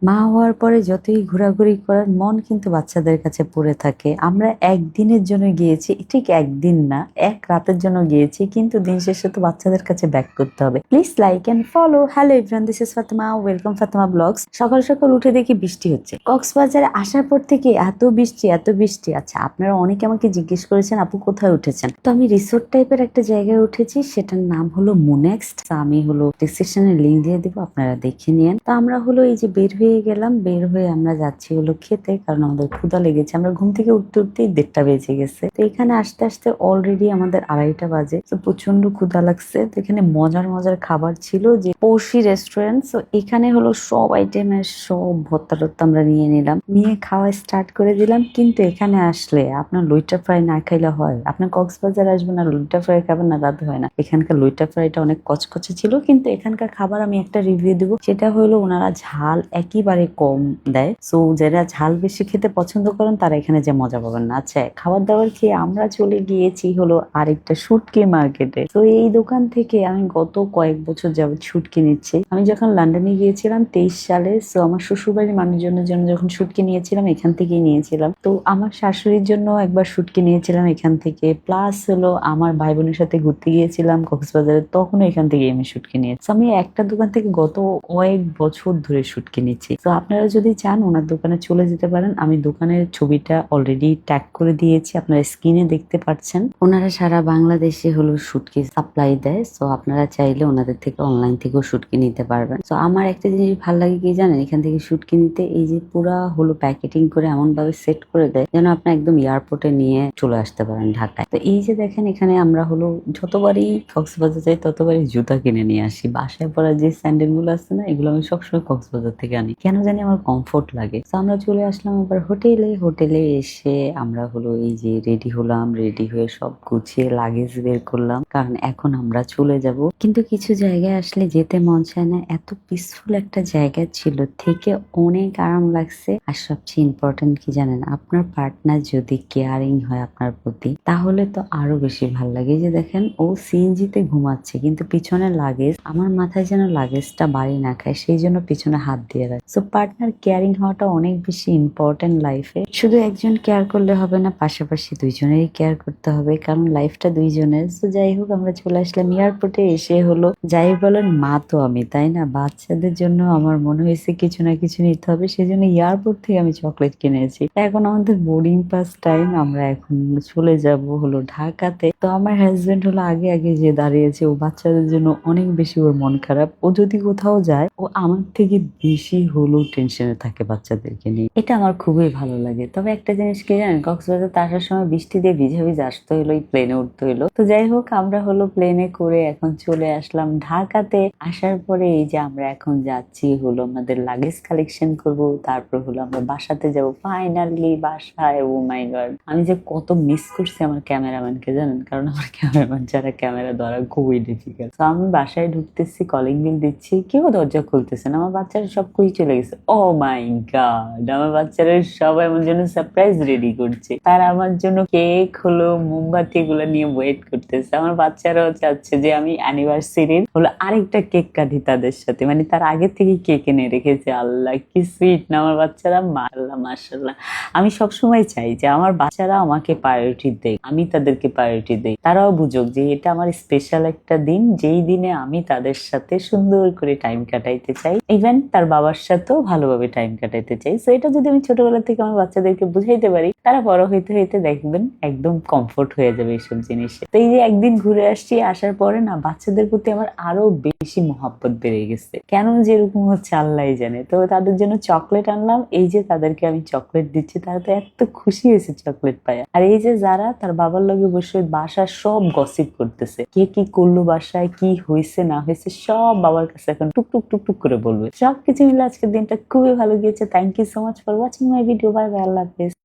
মা হওয়ার পরে যতই ঘোরাঘুরি করার মন কিন্তু বাচ্চাদের কাছে পড়ে থাকে। আমরা একদিনের জন্য গিয়েছি, ঠিক একদিন না, এক রাতের জন্য গিয়েছি, কিন্তু দিন শেষে তো বাচ্চাদের কাছে ব্যাক করতে হবে। Please like and follow. Hello everyone, this is Fatema, welcome Fatema vlogs. সকাল সকাল উঠে দেখি বৃষ্টি হচ্ছে। কক্সবাজারে আসার পর থেকে এত বৃষ্টি এত বৃষ্টি। আচ্ছা, আপনারা অনেকে আমাকে জিজ্ঞেস করেছেন আপু কোথায় উঠেছেন। তো আমি রিসোর্ট টাইপের একটা জায়গায় উঠেছি, সেটার নাম হলো মুনেক্সট। আমি হলো ডিসক্রিপশনে লিঙ্ক দিয়ে দিব, আপনারা দেখে নিন। তো আমরা হলো এই যে বের হয়ে গেলাম, বের হয়ে আমরা যাচ্ছি হলো খেতে, কারণ আমাদের ক্ষুধা লেগেছে। আমরা ঘুম থেকে উঠতে উঠতেই 1:30 বেজে গেছে। তো এখানে আসতে আসতে অলরেডি আমাদের 2:30 বাজে। তো প্রচন্ড ক্ষুধা লাগছে। তো এখানে মজার মজার খাবার ছিল, যে পড়শি রেস্টুরেন্ট। তো এখানে হলো সব আইটেমের সব ভর্তা টর্তা আমরা নিয়ে নিলাম, নিয়ে খাওয়া স্টার্ট করে দিলাম। কিন্তু এখানে আসলে আপনার লইট্টা ফ্রাই না খাইলে হয়? আপনার কক্সবাজার আসবেন আর লইট্টা ফ্রাই খাবেন না, তাতে হয় না। এখানকার লইট্টা ফ্রাইটা অনেক কচকচে ছিল। কিন্তু এখানকার খাবার আমি একটা রিভিউ দিব, সেটা হলো ওনারা ঝাল একেবারে কম দেয়। সো যারা ঝাল বেশি খেতে পছন্দ করেন তারা এখানে যে মজা পাবেন না। আচ্ছা, খাবার দাবার খেয়ে আমরা চলে গিয়েছি হলো আরেকটা শুটকি মার্কেটে। তো এই দোকান থেকে আমি গত কয়েক বছর যাবত শুটকি নিচ্ছি। আমি যখন লন্ডনে গিয়েছিলাম 23 সালে, সো আমার শ্বশুরবাড়ির মানুষজনের জন্য যখন শুটকি নিয়েছিলাম এখান থেকেই নিয়েছিলাম। তো আমার শাশুড়ির জন্য একবার শুটকি নিয়েছিলাম এখান থেকে, প্লাস হলো আমার ভাই বোনের সাথে ঘুরতে গিয়েছিলাম কক্সবাজারে, তখন এখান থেকে আমি শুটকি নিয়েছি। আমি একটা দোকান থেকে গত কয়েক বছর ধরে শুটকি নিচ্ছি। তো আপনারা যদি চান ওনার দোকানে চলে যেতে পারেন। আমি দোকানের ছবিটা অলরেডি ট্যাগ করে দিয়েছি, আপনারা স্ক্রিনে দেখতে পাচ্ছেন। ওনারা সারা বাংলাদেশে হলো শুটকি সাপ্লাই দেয়। সো আপনারা চাইলে ওনাদের থেকে অনলাইন থেকেও শুটকি নিতে পারবেন। তো আমার একটা জিনিস ভালো লাগে কি জানেন, এখান থেকে শুটকি নিতে, এই যে পুরা হলো প্যাকেটিং করে এমন ভাবে সেট করে দেয় যেন আপনি একদম এয়ারপোর্টে নিয়ে চলে আসতে পারেন ঢাকায়। তো এই যে দেখেন, এখানে আমরা হলো যতবারই কক্সবাজার যাই ততবারই জুতা কিনে নিয়ে আসি। বাসায় পরা যে স্যান্ডেল গুলো আছে না, এগুলো আমি সবসময় কক্সবাজার থেকে আনি, কেন জানি আমার কমফোর্ট লাগে। তো আমরা চলে আসলাম আবার হোটেলে। হোটেলে এসে আমরা হলো এই যে রেডি হলাম, রেডি হয়ে সব গুছিয়ে লাগেজ বের করলাম, কারণ এখন আমরা চলে যাব। কিন্তু কিছু জায়গায় আসলে যেতে মন চায় না, এত পিসফুল একটা জায়গা ছিল, থেকে অনেক আরাম লাগছে। আর সবচেয়ে ইম্পর্টেন্ট কি জানেন, আপনার পার্টনার যদি কেয়ারিং হয় আপনার প্রতি, তাহলে তো আরো বেশি ভালো লাগে। যে দেখেন, ও সিএনজিতে ঘুমাচ্ছে কিন্তু পিছনে লাগেজ, আমার মাথায় যেন লাগেজটা বাড়ি না খায়, সেই জন্য পিছনে হাত দিয়ে রাখে। সো পার্টনার কেয়ারিং হওয়াটা অনেক বেশি ইম্পর্টেন্ট লাইফে। শুধু একজন কেয়ার করলে হবে না, পাশাপাশি দুইজনেরই কেয়ার করতে হবে, কারণ লাইফটা দুইজনের। তো যাই হোক, আমরা চলে আসলাম এয়ারপোর্টে। এসে হলো যাই বলেন, মা তো আমি, তাই না? বাচ্চাদের জন্য আমার মনে হয়েছে কিছু না কিছু নিতে হবে, সেই জন্য এয়ারপোর্ট থেকে আমি চকলেট কিনেছি। এখন আমাদের বোর্ডিং পাস টাইম, আমরা এখন চলে যাব হলো ঢাকাতে। তো আমার হাজবেন্ড হলো আগে আগে যে দাঁড়িয়েছে, ও বাচ্চাদের জন্য অনেক বেশি ওর মন খারাপ। ও যদি কোথাও যায়, ও আমার থেকে বেশি হলো টেনশনে থাকে বাচ্চাদেরকে নিয়ে। এটা আমার খুবই ভালো লাগে। তবে একটা জিনিস কি জানেন, কক্সবাজার আসার সময় বৃষ্টি দিয়ে ভিজে ভিজে আসতে হলো, এই প্লেনে উঠতে হলো। তো যাই হোক, আমরা হলো প্লেনে করে এখন চলে আসলাম ঢাকাতে। আসার পরে এই যে আমরা এখন যাচ্ছি হলো আমাদের লাগেজ কালেকশন করব, তারপর হলো আমরা বাসাতে যাব। ফাইনালি বাসায়। ও মাই গড, আমি যে কত মিস করছি আমার ক্যামেরাম্যানকে জানেন, কারণ আমার ক্যামেরাম্যান ছাড়া ক্যামেরা ধরা খুবই ডিফিকাল্ট। তো আমি বাসায় ঢুকতেছি, কলিং বিল দিচ্ছি, কেউ দরজা খুলতেছে না। আমার বাচ্চারা সব কই চলে গেছে। ও মাই গড, আমার বাচ্চারা সবাই আমার জন্য সারপ্রাইজ রেডি করছে। তারা আমার জন্য কেক হলো মোমবাতি এগুলো নিয়ে ওয়েট করতেছে। আমার বাচ্চারাও চাচ্ছে যে আমি অ্যানিভার্সারির হলো আরেকটা কেক কাটি তাদের সাথে, মানে তার আগে থেকে কেক এনে রেখেছে। আল্লাহ, কি সুইট না আমার বাচ্চারা, মাশাআল্লাহ মাশাআল্লাহ। আমি সবসময় চাই যে আমার বাচ্চারা আমাকে প্রায়োরিটি দেয়, আমি তাদেরকে প্রায়োরিটি দেই। তারাও বুঝুক যে এটা আমার স্পেশাল একটা দিন, যেই দিনে আমি তাদের সাথে সুন্দর করে টাইম কাটাইতে চাই, ইভেন তার বাবার সাথেও ভালোভাবে টাইম কাটাইতে চাই। সো এটা যদি আমি ছোটবেলা থেকে আমার বাচ্চাদেরকে বুঝাইতে পারি, তারা বড় হইতে হইতে দেখবেন একদম কমফোর্ট হয়ে যাবে এইসব জিনিসে। তো এই যে একদিন ঘুরে আসছি, আসার পরে না বাচ্চাদের প্রতি আমার আরো বেশি মহব্বত বেড়ে গেছে। কেন যেরকম হচ্ছে আল্লাহ জানে। তো তাদের জন্য চকলেট আনলাম, এই যে তাদেরকে আমি চকলেট দিচ্ছি, তারা তো এত খুশি হয়েছে চকলেট পায়া। আর এই যে যারা তার বাবার লগে বসে বাসার সব গসিপ করতেছে, কে কি করলো, বাসায় কি হয়েছে না হয়েছে, সব বাবার কাছে এখন টুকটুক টুকটুক করে বলবে। সবকিছু মিলে আজকের দিনটা খুবই ভালো গিয়েছে। Thank you so much for watching my video. Bye bye, আল্লাহ হাফেজ।